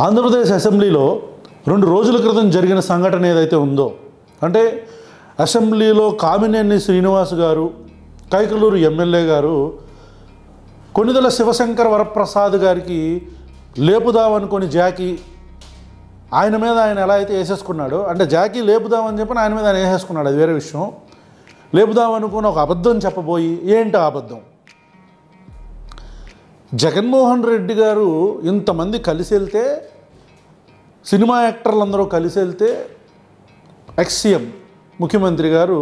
ఆంధ్రప్రదేశ్ అసెంబ్లీలో 2 రోజుల క్రితం జరిగిన సంఘటన ఏదైతే ఉందో, అంటే అసెంబ్లీలో కామినేని శ్రీనివాస్ గారు, కైకలూరు ఎమ్మెల్యే గారు కొణిదెల శివశంకర వరప్రసాద్ గారికి లేపుదామనుకొని జాకీ ఆయన మీద ఆయన ఎలా అయితే వేసేసుకున్నాడో, అంటే జాకీ లేపుదామని చెప్పి ఆయన మీద ఆయన వేసేసుకున్నాడు, అది వేరే విషయం. లేపుదామనుకుని ఒక అబద్ధం చెప్పబోయి, ఏంటి అబద్ధం? జగన్మోహన్ రెడ్డి గారు ఇంతమంది కలిసి వెళ్తే, సినిమా యాక్టర్లందరూ కలిసి వెళ్తే, ఎక్స్-సీఎం ముఖ్యమంత్రి గారు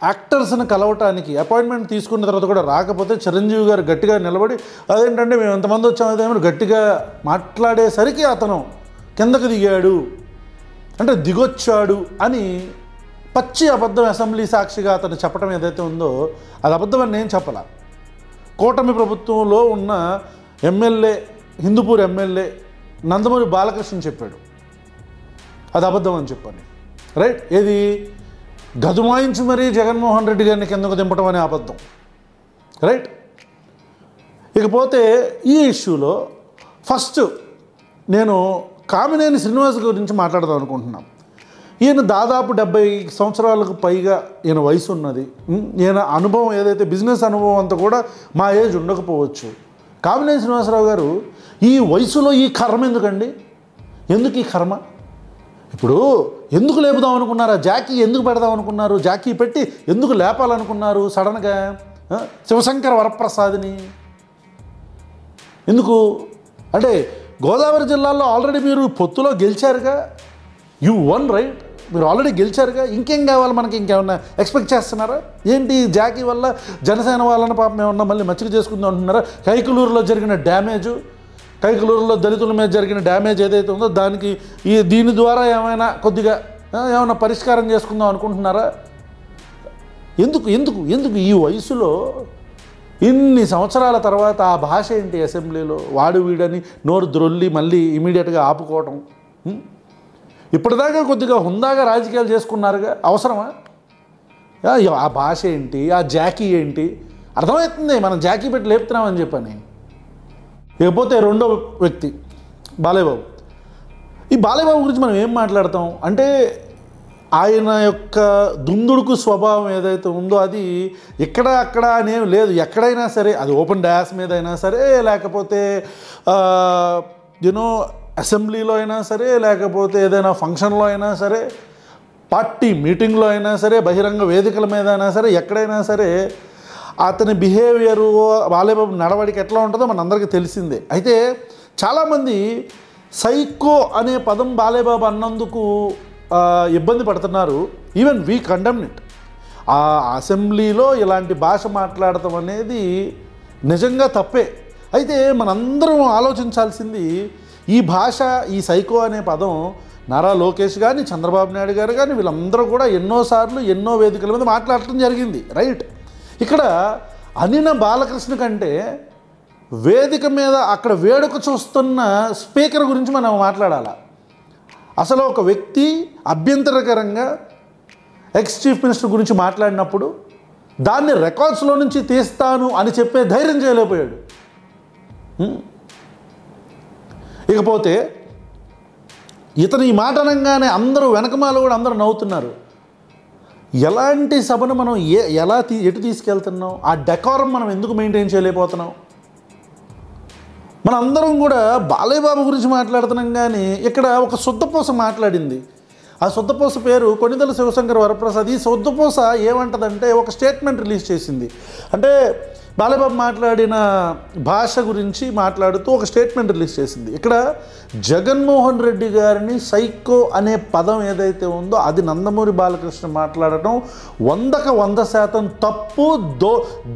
యాక్టర్స్ని కలవటానికి అపాయింట్మెంట్ తీసుకున్న తర్వాత కూడా రాకపోతే చిరంజీవి గారు గట్టిగా నిలబడి, అదేంటంటే మేము ఎంతమంది వచ్చామో గట్టిగా మాట్లాడేసరికి అతను కిందకు దిగాడు, అంటే దిగొచ్చాడు అని పచ్చి అబద్ధం అసెంబ్లీ సాక్షిగా అతను చెప్పడం ఏదైతే ఉందో అది అబద్ధం అని నేను చెప్పాల. కూటమి ప్రభుత్వంలో ఉన్న ఎమ్మెల్యే, హిందూపూర్ ఎమ్మెల్యే నందమూరి బాలకృష్ణ చెప్పాడు అది అబద్ధం అని చెప్పని, రైట్? ఏది గదుమాయించి మరీ జగన్మోహన్ రెడ్డి గారిని కిందకు దింపడం అనే అబద్ధం, రైట్? ఇకపోతే ఈ ఇష్యూలో ఫస్ట్ నేను కామినేని శ్రీనివాస్ గురించి మాట్లాడదాం అనుకుంటున్నాను. ఈయన దాదాపు 70 సంవత్సరాలకు పైగా ఈయన వయసు ఉన్నది. ఈయన అనుభవం ఏదైతే బిజినెస్ అనుభవం అంతా కూడా మా ఏజ్ ఉండకపోవచ్చు. కామినేని శ్రీనివాసరావు గారు ఈ వయసులో ఈ కర్మ ఎందుకండి? ఎందుకు ఈ కర్మ? ఇప్పుడు ఎందుకు లేపుదాం అనుకున్నారు? జాకీ ఎందుకు పెడదాం అనుకున్నారు? జాకీ పెట్టి ఎందుకు లేపాలనుకున్నారు సడన్గా శివశంకర వరప్రసాద్ని? ఎందుకు అంటే గోదావరి జిల్లాలో ఆల్రెడీ మీరు పొత్తులో గెలిచారుగా, యూ వన్, రైట్? మీరు ఆల్రెడీ గెలిచారుగా, ఇంకేం కావాలి మనకి? ఇంకేమన్నా ఎక్స్పెక్ట్ చేస్తున్నారా ఏంటి? జాకీ వల్ల జనసేన వాళ్ళని పాపం ఏమన్నా మళ్ళీ మచ్చిక చేసుకుందాం అంటున్నారా? కైకలూరులో జరిగిన డ్యామేజు, కైకలూరులో దళితుల మీద జరిగిన డ్యామేజ్ ఏదైతే ఉందో దానికి దీని ద్వారా ఏమైనా కొద్దిగా ఏమైనా పరిష్కారం చేసుకుందాం అనుకుంటున్నారా? ఎందుకు ఎందుకు ఎందుకు ఈ వయసులో ఇన్ని సంవత్సరాల తర్వాత ఆ భాష ఏంటి అసెంబ్లీలో? వాడు వీడని నోరు ద్రొల్లి మళ్ళీ ఇమీడియట్గా ఆపుకోవటం. ఇప్పటిదాకా కొద్దిగా హుందాగా రాజకీయాలు చేసుకున్నారుగా, అవసరమా? ఆ భాష ఏంటి? ఆ జాకీ ఏంటి? అర్థమవుతుంది మనం జాకీ పెట్టి లేపుతున్నామని చెప్పని. ఇకపోతే రెండో వ్యక్తి బాలయ్యబాబు. ఈ బాలయ్యబాబు గురించి మనం ఏం మాట్లాడతాం అంటే, ఆయన యొక్క దుందుడుకు స్వభావం ఏదైతే ఉందో అది ఇక్కడ అక్కడ అనేం లేదు. ఎక్కడైనా సరే, అది ఓపెన్ డాస్ మీద అయినా సరే, లేకపోతే యూనో అసెంబ్లీలో అయినా సరే, లేకపోతే ఏదైనా ఫంక్షన్లో అయినా సరే, పార్టీ మీటింగ్లో అయినా సరే, బహిరంగ వేదికల మీద అయినా సరే, ఎక్కడైనా సరే అతని బిహేవియరు, బాలయ్యబాబు నడవడికి ఎట్లా ఉంటుందో మనందరికీ తెలిసిందే. అయితే చాలామంది సైకో అనే పదం బాలయ్యబాబు అన్నందుకు ఇబ్బంది పడుతున్నారు. Even we condemn it. ఆ అసెంబ్లీలో ఇలాంటి భాష మాట్లాడటం అనేది నిజంగా తప్పే. అయితే మనందరం ఆలోచించాల్సింది, ఈ భాష, ఈ సైకో అనే పదం నారా లోకేష్ కానీ, చంద్రబాబు నాయుడు గారు కానీ, వీళ్ళందరూ కూడా ఎన్నోసార్లు ఎన్నో వేదికల మీద మాట్లాడటం జరిగింది, రైట్? ఇక్కడ అనిన బాలకృష్ణ కంటే వేదిక మీద అక్కడ వేడుక చూస్తున్న స్పీకర్ గురించి మనం మాట్లాడాలా. అసలు ఒక వ్యక్తి అభ్యంతరకరంగా ఎక్స్ చీఫ్ మినిస్టర్ గురించి మాట్లాడినప్పుడు దాన్ని రికార్డ్స్లో నుంచి తీస్తాను అని చెప్పే ధైర్యం చేయలేకపోయాడు. ఇకపోతే ఇతను ఈ మాట అనగానే అందరూ వెనకమాల కూడా అందరూ నవ్వుతున్నారు. ఎలాంటి సభను మనం ఎటు తీసుకెళ్తున్నాం? ఆ డెకారం మనం ఎందుకు మెయింటైన్ చేయలేకపోతున్నాం? మన అందరం కూడా బాలయ్యబాబు గురించి మాట్లాడుతున్నాం, కానీ ఇక్కడ ఒక శుద్ధపూస మాట్లాడింది. ఆ శుద్ధపూస పేరు కొణిదెల శివశంకర వరప్రసాద్. ఈ శుద్ధపూస ఏమంటదంటే ఒక స్టేట్మెంట్ రిలీజ్ చేసింది. అంటే బాలయ్యబాబు మాట్లాడిన భాష గురించి మాట్లాడుతూ ఒక స్టేట్మెంట్ రిలీజ్ చేసింది. ఇక్కడ జగన్మోహన్ రెడ్డి గారిని సైకో అనే పదం ఏదైతే ఉందో అది నందమూరి బాలకృష్ణ మాట్లాడటం 100కి 100% తప్పు.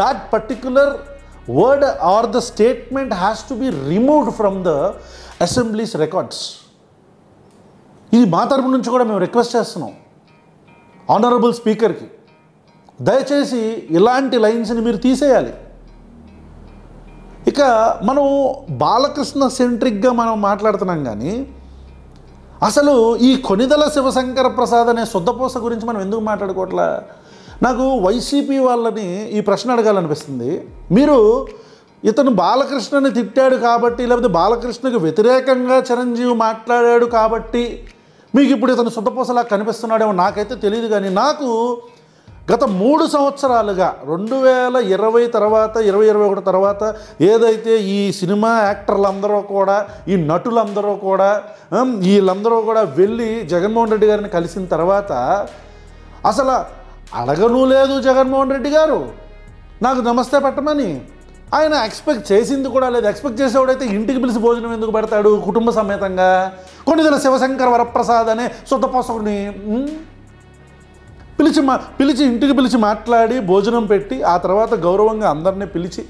That particular word or the statement has to be removed from the assemblies records. ఇది మా తరపు నుంచి కూడా మేము రిక్వెస్ట్ చేస్తున్నాం ఆనరబుల్ స్పీకర్కి, దయచేసి ఇలాంటి లైన్స్ని మీరు తీసేయాలి. ఇక మనం బాలకృష్ణ సెంట్రిక్గా మనం మాట్లాడుతున్నాం, కానీ అసలు ఈ కొణిదెల శివశంకర ప్రసాద్ అనే శుద్ధపూస గురించి మనం ఎందుకు మాట్లాడుకోవట్లా? నాకు వైసీపీ వాళ్ళని ఈ ప్రశ్న అడగాలనిపిస్తుంది. మీరు ఇతను బాలకృష్ణని తిట్టాడు కాబట్టి, లేకపోతే బాలకృష్ణకి వ్యతిరేకంగా చిరంజీవి మాట్లాడాడు కాబట్టి మీకు ఇప్పుడు ఇతను సుద్దపూసలా కనిపిస్తున్నాడేమో నాకైతే తెలియదు. కానీ నాకు గత 3 సంవత్సరాలుగా 2020 తర్వాత 2021 తర్వాత ఏదైతే ఈ సినిమా యాక్టర్లందరూ కూడా, ఈ నటులందరూ కూడా, వీళ్ళందరూ కూడా వెళ్ళి జగన్మోహన్ రెడ్డి గారిని కలిసిన తర్వాత అసలు అడగను లేదు జగన్మోహన్ రెడ్డి గారు నాకు నమస్తే పెట్టమని. ఆయన ఎక్స్పెక్ట్ చేసింది కూడా లేదు. ఎక్స్పెక్ట్ చేసేవాడైతే ఇంటికి పిలిచి భోజనం ఎందుకు పెడతాడు కుటుంబ సమేతంగా? కొన్నిదల శివశంకర్ వరప్రసాద్ అనే సుద్దపోసకుడిని పిలిచి ఇంటికి పిలిచి మాట్లాడి భోజనం పెట్టి ఆ తర్వాత గౌరవంగా అందరినీ పిలిచి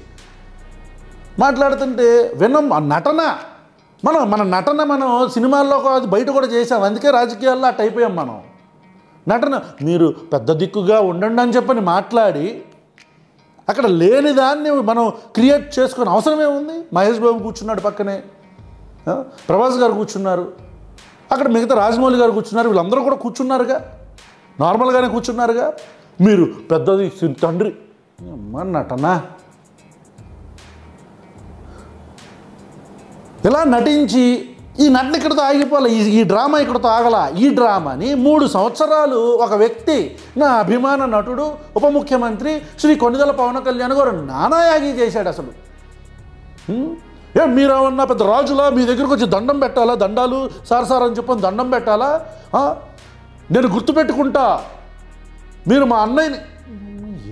మాట్లాడుతుంటే వినం. నటన మన నటన మనం సినిమాల్లో అది బయట కూడా చేసాం. అందుకే రాజకీయాల్లో అటు అయిపోయాం మనం. నటన మీరు పెద్ద దిక్కుగా ఉండండి అని చెప్పని మాట్లాడి అక్కడ లేని దాన్ని మనం క్రియేట్ చేసుకునే అవసరమే ఉంది. మహేష్ బాబు కూర్చున్నాడు పక్కనే, ప్రభాస్ గారు కూర్చున్నారు, అక్కడ మిగతా రాజమౌళి గారు కూర్చున్నారు, వీళ్ళందరూ కూడా కూర్చున్నారుగా, నార్మల్గానే కూర్చున్నారుగా. మీరు పెద్దది తండ్రి అమ్మ నటన ఇలా నటించి ఈ నటన ఇక్కడితో ఆగిపోలే, ఈ డ్రామా ఇక్కడితో ఆగల. ఈ డ్రామాని 3 సంవత్సరాలు ఒక వ్యక్తి, నా అభిమాన నటుడు, ఉప ముఖ్యమంత్రి శ్రీ కొణిదెల పవన్ కళ్యాణ్ గారు నానాయాగి చేశాడు. అసలు మీరేమన్నా పెద్ద రాజులా మీ దగ్గరకు వచ్చి దండం పెట్టాలా? దండాలు సార్ అని చెప్పని దండం పెట్టాలా? నేను గుర్తుపెట్టుకుంటా, మీరు మా అన్నయ్యని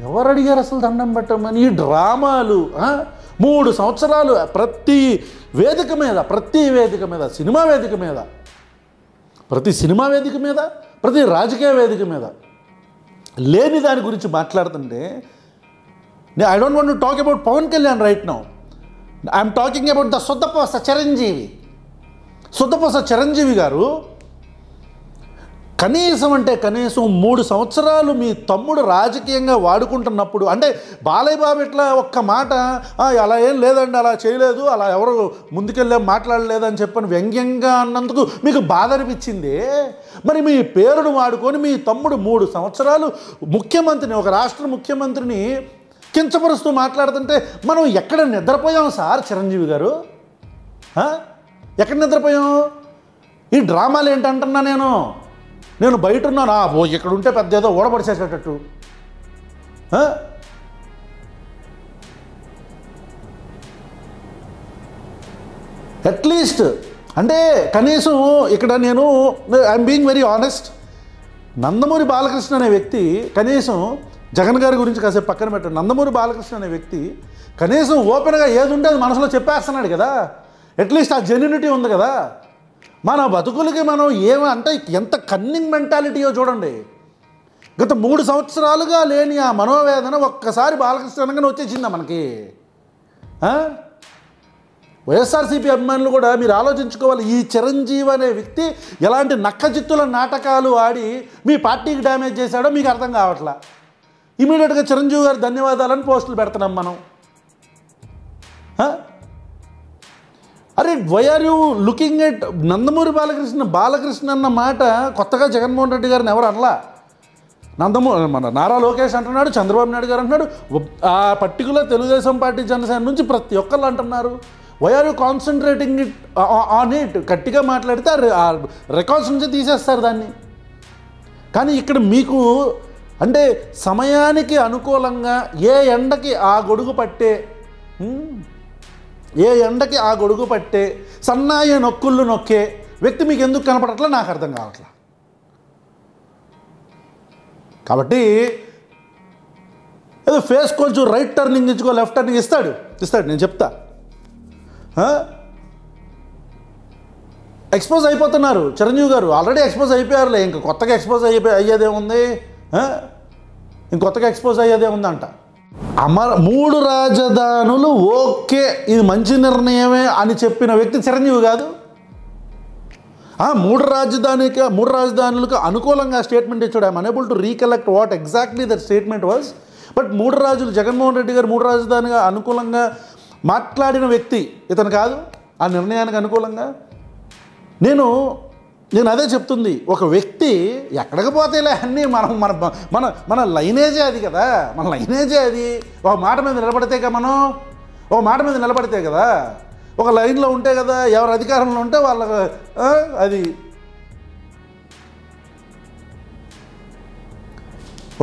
ఎవరు అడిగారు అసలు దండం పెట్టమని? ఈ డ్రామాలు 3 సంవత్సరాలు ప్రతి వేదిక మీద, సినిమా వేదిక మీద, ప్రతి రాజకీయ వేదిక మీద లేని దాని గురించి మాట్లాడుతుంటే, I don't want to talk about Pawan Kalyan right now. I'm talking about the సుద్దపూస చిరంజీవి గారు కనీసం 3 సంవత్సరాలు మీ తమ్ముడు రాజకీయంగా వాడుకుంటున్నప్పుడు, అంటే బాలయ్య బాబు ఇట్లా ఒక్క మాట అలా ఏం లేదండి, అలా చేయలేదు, అలా ఎవరు ముందుకెళ్ళే మాట్లాడలేదని చెప్పని వ్యంగ్యంగా అన్నందుకు మీకు బాధ అనిపించింది. మరి మీ పేరును వాడుకొని మీ తమ్ముడు 3 సంవత్సరాలు ముఖ్యమంత్రిని, ఒక రాష్ట్ర ముఖ్యమంత్రిని కించపరుస్తూ మాట్లాడుతుంటే మనం ఎక్కడ నిద్రపోయాం సార్? చిరంజీవి గారు ఎక్కడ నిద్రపోయాం? ఈ డ్రామాలు ఏంటంటున్నా నేను బయట ఉన్నాను, ఇక్కడ ఉంటే పెద్ద ఏదో ఓడబడిచేసేటట్టు. అట్లీస్ట్ అంటే కనీసం ఇక్కడ I'm being very honest, Nandamuri Balakrishna అనే వ్యక్తి కనీసం జగన్ గారి గురించి కాసేపు పక్కన పెట్టండి, నందమూరి బాలకృష్ణ అనే వ్యక్తి కనీసం ఓపెన్గా ఏది ఉంటే అది మనసులో చెప్పేస్తున్నాడు కదా. అట్లీస్ట్ ఆ జెన్యూనిటీ ఉంది కదా. మన బతుకులకి మనం అంటే ఎంత కన్నింగ్ మెంటాలిటీయో చూడండి. గత 3 సంవత్సరాలుగా లేని ఆ మనోవేదన ఒక్కసారి బాలకృష్ణ అనగానే వచ్చేసిందా మనకి? వైఎస్ఆర్సీపీ అభిమానులు కూడా మీరు ఆలోచించుకోవాలి, ఈ చిరంజీవి అనే వ్యక్తి ఎలాంటి నక్కజిత్తుల నాటకాలు ఆడి మీ పార్టీకి డ్యామేజ్ చేశాడో మీకు అర్థం కావట్లా. ఇమీడియట్గా చిరంజీవి గారు ధన్యవాదాలని పోస్టులు పెడుతున్నాం మనం. అరే why are you looking at Nandamuri Balakrishna అన్న మాట కొత్తగా జగన్మోహన్ రెడ్డి గారిని ఎవరు అనలా. మన నారా లోకేష్ అంటున్నాడు, చంద్రబాబు నాయుడు గారు అంటున్నాడు, ఆ పర్టికులర్ తెలుగుదేశం పార్టీ జనసేన నుంచి ప్రతి ఒక్కళ్ళు అంటున్నారు. Why are you concentrating it on it? గట్టిగా మాట్లాడితే ఆ రికార్డ్స్ నుంచి తీసేస్తారు దాన్ని. కానీ ఇక్కడ మీకు అంటే సమయానికి అనుకూలంగా ఏ ఎండకి ఆ గొడుగు పట్టే సన్నాయి నొక్కుళ్ళు నొక్కే వ్యక్తి మీకు ఎందుకు కనపడట్లా నాకు అర్థం కావట్లా. కాబట్టి ఏదో ఫేస్ కొంచెం రైట్ టర్నింగ్ ఇచ్చుకో, లెఫ్ట్ టర్నింగ్ ఇస్తాడు నేను చెప్తా. ఎక్స్పోజ్ అయిపోతున్నారు చిరంజీవి గారు, ఆల్రెడీ ఎక్స్పోజ్ అయిపోయారులే, ఇంక కొత్తగా ఎక్స్పోజ్ అయ్యేదేముంది, ఇంకొత్తగా ఎక్స్పోజ్ అయ్యేదేముందంట. 3 రాజధానులు ఓకే, ఇది మంచి నిర్ణయమే అని చెప్పిన వ్యక్తి చిరంజీవి కాదు. 3 రాజధానులకు అనుకూలంగా స్టేట్మెంట్ ఇచ్చాడు. I'm unable to recollect what exactly that statement was. But 3 రాజులు జగన్మోహన్ రెడ్డి గారు 3 రాజధానిగా అనుకూలంగా మాట్లాడిన వ్యక్తి ఇతను కాదు. ఆ నిర్ణయానికి అనుకూలంగా నేను అదే చెప్తుంది. ఒక వ్యక్తి ఎక్కడికి పోతేలే అన్నీ మన లైనేజే అది కదా, మన లైనేజే అది. ఒక మాట మీద నిలబడితేగా మనం ఒక మాట మీద నిలబడితే కదా, ఒక లైన్లో ఉంటే కదా, ఎవరు అధికారంలో ఉంటే వాళ్ళ అది.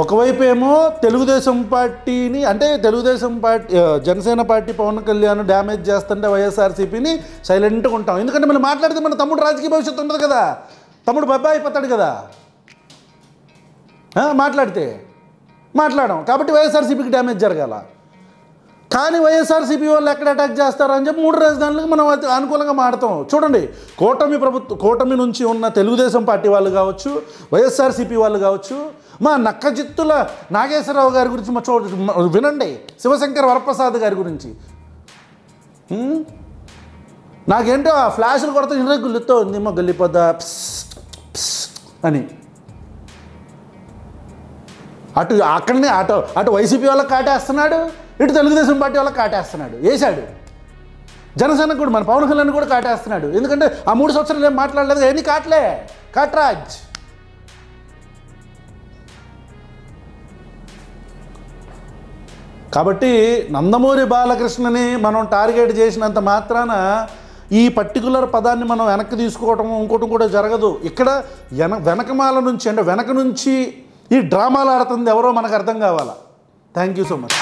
ఒకవైపు ఏమో తెలుగుదేశం పార్టీని, అంటే Telugu Desam party Janasena party Pawan Kalyan damage చేస్తుంటే వైఎస్ఆర్సీపీని సైలెంట్గా ఉంటాం. ఎందుకంటే మనం మాట్లాడితే మన తమ్ముడు రాజకీయ భవిష్యత్తు ఉండదు కదా, తమ్ముడు బబ్బాయి అయిపోతాడు కదా మాట్లాడడం. కాబట్టి వైఎస్ఆర్సీపీకి డ్యామేజ్ జరగాల. కానీ వైఎస్ఆర్సీపీ వాళ్ళు ఎక్కడ అటాక్ చేస్తారో అని చెప్పి 3 రాజధానులకు మనం అనుకూలంగా మాడతాం. చూడండి, కూటమి నుంచి ఉన్న తెలుగుదేశం పార్టీ వాళ్ళు కావచ్చు, వైఎస్ఆర్సీపీ వాళ్ళు కావచ్చు, మా నక్కజిత్తుల నాగేశ్వరరావు గారి గురించి వినండి, శివశంకర్ వరప్రసాద్ గారి గురించి. నాకేంటో ఆ ఫ్లాషులు కొడితే ఇంట్లో గుల్లితో ఉందేమో గల్లిపోద్దా అని. అక్కడనే అటు వైసీపీ వాళ్ళకి కాటేస్తున్నాడు, ఇటు తెలుగుదేశం పార్టీ వాళ్ళకి కాటేస్తున్నాడు. వేశాడు జనసేనకు కూడా, మన పవన్ కళ్యాణ్ కూడా కాటేస్తున్నాడు. ఎందుకంటే ఆ 3 సంవత్సరాలు ఏం మాట్లాడలేదు, ఎన్ని కాట్రాజ్. కాబట్టి నందమూరి బాలకృష్ణని మనం టార్గెట్ చేసినంత మాత్రాన ఈ పర్టికులర్ పదాన్ని మనం వెనక్కి తీసుకోవటం ఇంకోటి కూడా జరగదు. ఇక్కడ వెనకమాల నుంచి, అంటే వెనక నుంచి ఈ డ్రామాలు ఆడుతుంది ఎవరో మనకు అర్థం కావాలా. Thank you so much.